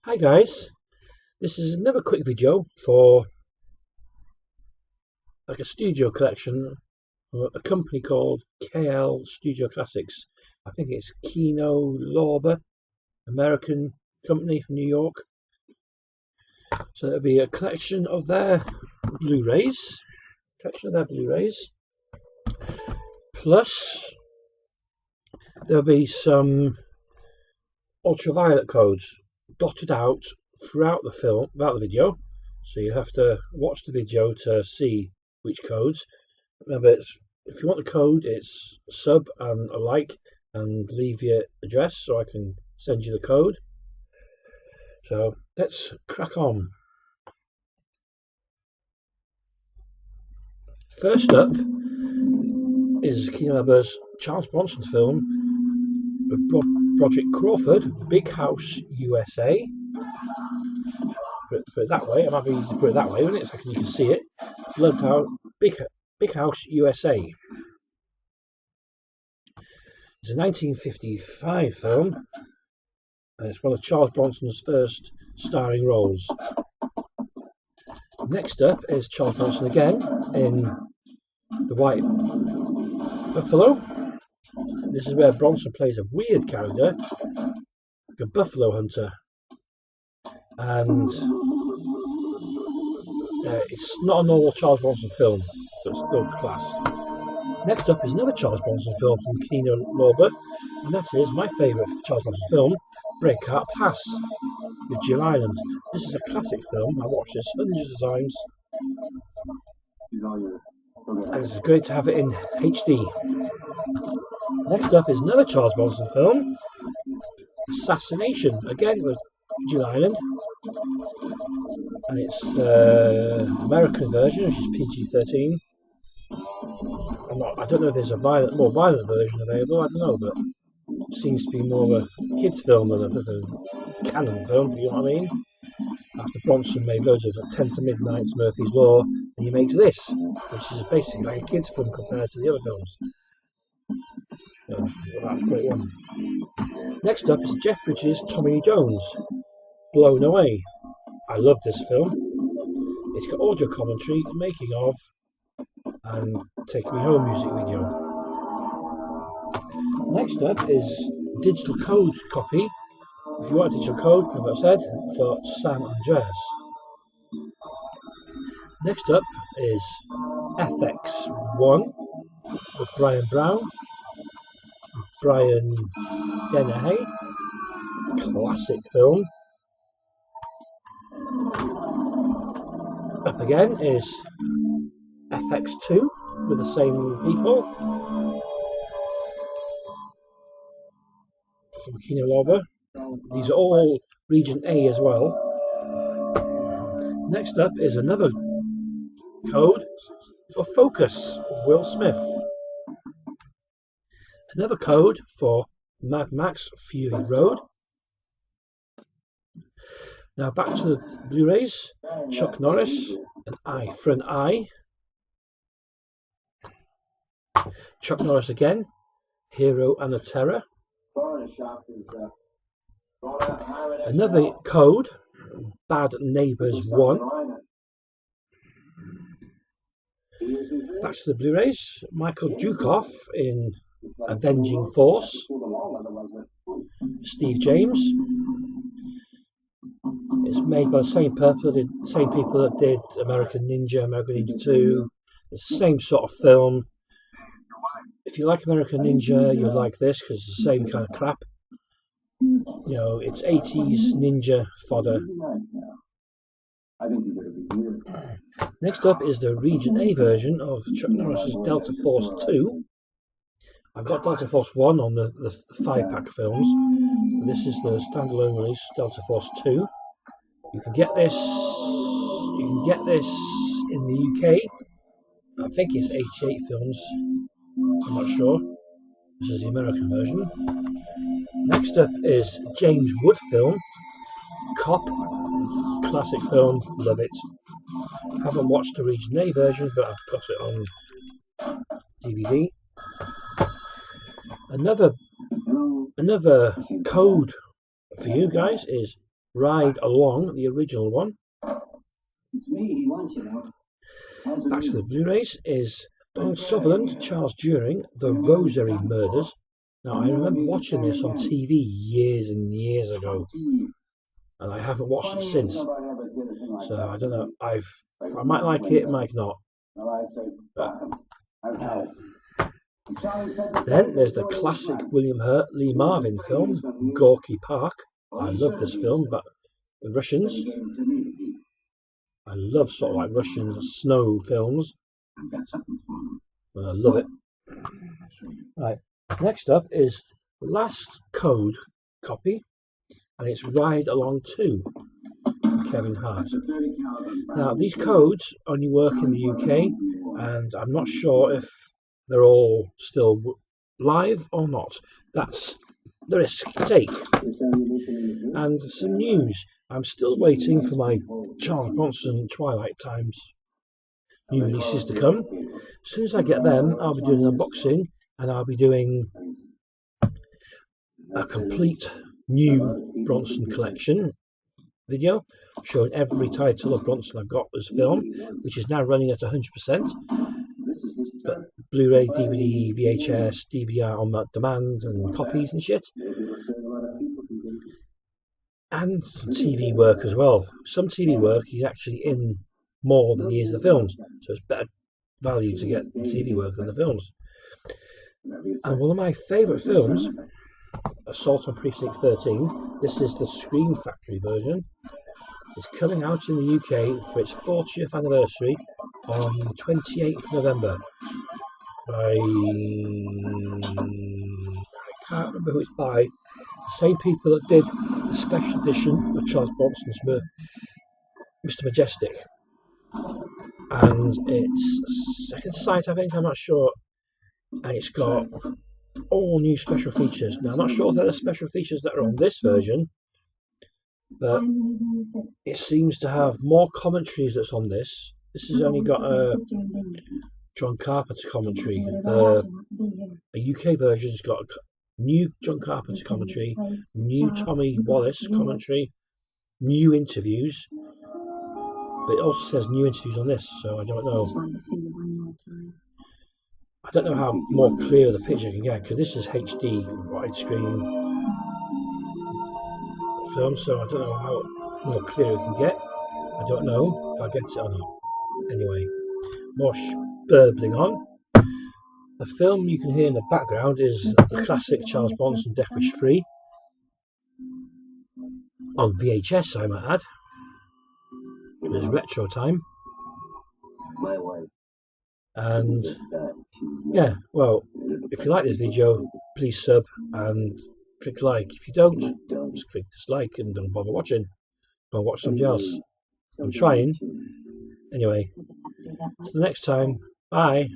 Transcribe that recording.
Hi guys, this is another quick video for like a studio collection for a company called KL Studio Classics. I think it's Kino Lorber, American company from New York. So there'll be a collection of their Blu-rays, plus there'll be some ultraviolet codes dotted out throughout the video, so you have to watch the video to see which codes. Remember, if you want the code, it's sub and a like and leave your address so I can send you the code. So let's crack on. First up is Kino Lorber's Charles Bronson film with Broderick Crawford, Big House USA. Put it that way. I might be easy to put it that way, isn't it? So you can see it. Bloodhound, Big House USA. It's a 1955 film, and it's one of Charles Bronson's first starring roles. Next up is Charles Bronson again in The White Buffalo. This is where Bronson plays a weird character, like a buffalo hunter, and it's not a normal Charles Bronson film, but it's still class. Next up is another Charles Bronson film from Kino Lorber, and that is my favourite Charles Bronson film, Breakout Pass, with Jill Ireland. This is a classic film. I've watched this hundreds of times, and it's great to have it in HD. Next up is another Charles Bronson film, Assassination, again with Jill Ireland, and it's the American version, which is PG-13. I don't know if there's a more violent version available. I don't know, but it seems to be more of a kids' film than a canon film, if you know what I mean. After Bronson made loads of 10 to Midnight, Murphy's Law, and he makes this, which is basically like a kids' film compared to the other films. So, that's a great one. Next up is Jeff Bridges' Tommy Lee Jones, Blown Away. I love this film. It's got audio commentary, making of, and Take Me Home music video. Next up is digital code copy. If you want a digital code, like I said, for San Andreas. Next up is FX1 with Brian Brown, Brian Dennehy. Classic film. Up again is FX2 with the same people from Kino Lorber. These are all Region A as well. Next up is another code for Focus, Will Smith. Another code for Mad Max Fury Road. Now back to the Blu-rays. Chuck Norris, An Eye for an Eye. Chuck Norris again, Hero and the Terror. Another code, Bad Neighbours 1. Back to the Blu-rays. Michael Dudikoff in Avenging Force. Steve James. It's made by the same people that did American Ninja 2. It's the same sort of film. If you like American Ninja, you'll like this because it's the same kind of crap. You know, it's 80s ninja fodder. Next up is the Region A version of Chuck Norris's Delta Force 2. I've got Delta Force 1 on the 5-pack films. This is the standalone release, Delta Force 2. You can get this in the UK. I think it's 88 films. I'm not sure. This is the American version. Next up is James Wood film, Cop. Classic film, love it. Haven't watched the Region A version, but I've got it on DVD. Another code for you guys is Ride Along, the original one. It's me he wants, you know. Back to the Blu-rays is Donald Sutherland, Charles During, The Rosary Murders. Now, I remember watching this on TV years and years ago, and I haven't watched it since. So I don't know. I might like it, might not. But then there's the classic William Hurt, Lee Marvin film, Gorky Park. I love this film, but the Russians. I love sort of like Russian snow films. I love it. Right. Next up is the last code copy, and it's Ride Along 2, Kevin Hart. Now, these codes only work in the UK, and I'm not sure if they're all still live or not. That's the risk you take. And some news. I'm still waiting for my Charles Bronson Twilight Times new releases to come. As soon as I get them, I'll be doing an unboxing, and I'll be doing a complete new Bronson collection video showing every title of Bronson I've got as film, which is now running at 100%. But Blu-ray, DVD, VHS, DVR on demand, and copies and shit. And some TV work as well. Some TV work he's actually in more than he is the films, so it's better value to get the TV work than the films. And one of my favourite films, Assault on Precinct 13, this is the Scream Factory version. It's coming out in the UK for its 40th anniversary on 28th November. I can't remember who it's by. The same people that did the special edition of Charles Bronson's Mr. Majestic. And it's second sight, I think, I'm not sure. And it's got all new special features. Now, I'm not sure if they're the special features that are on this version, but it seems to have more commentaries that's on this. This has only got a John Carpenter commentary. A UK version's got a new John Carpenter commentary, new Tommy Wallace commentary, new interviews. But it also says new interviews on this, so I don't know. I don't know how more clear the picture can get, because this is HD widescreen film, so I don't know how more clear it can get. I don't know if I get it or not. Anyway, more burbling on. The film you can hear in the background is the classic Charles Bronson Death Wish 3 on VHS, I might add. It was retro time. And yeah, well, if you like this video, please sub and click like. If you don't, just click dislike and don't bother watching. I'll watch somebody else. I'm trying. Anyway, till next time, bye.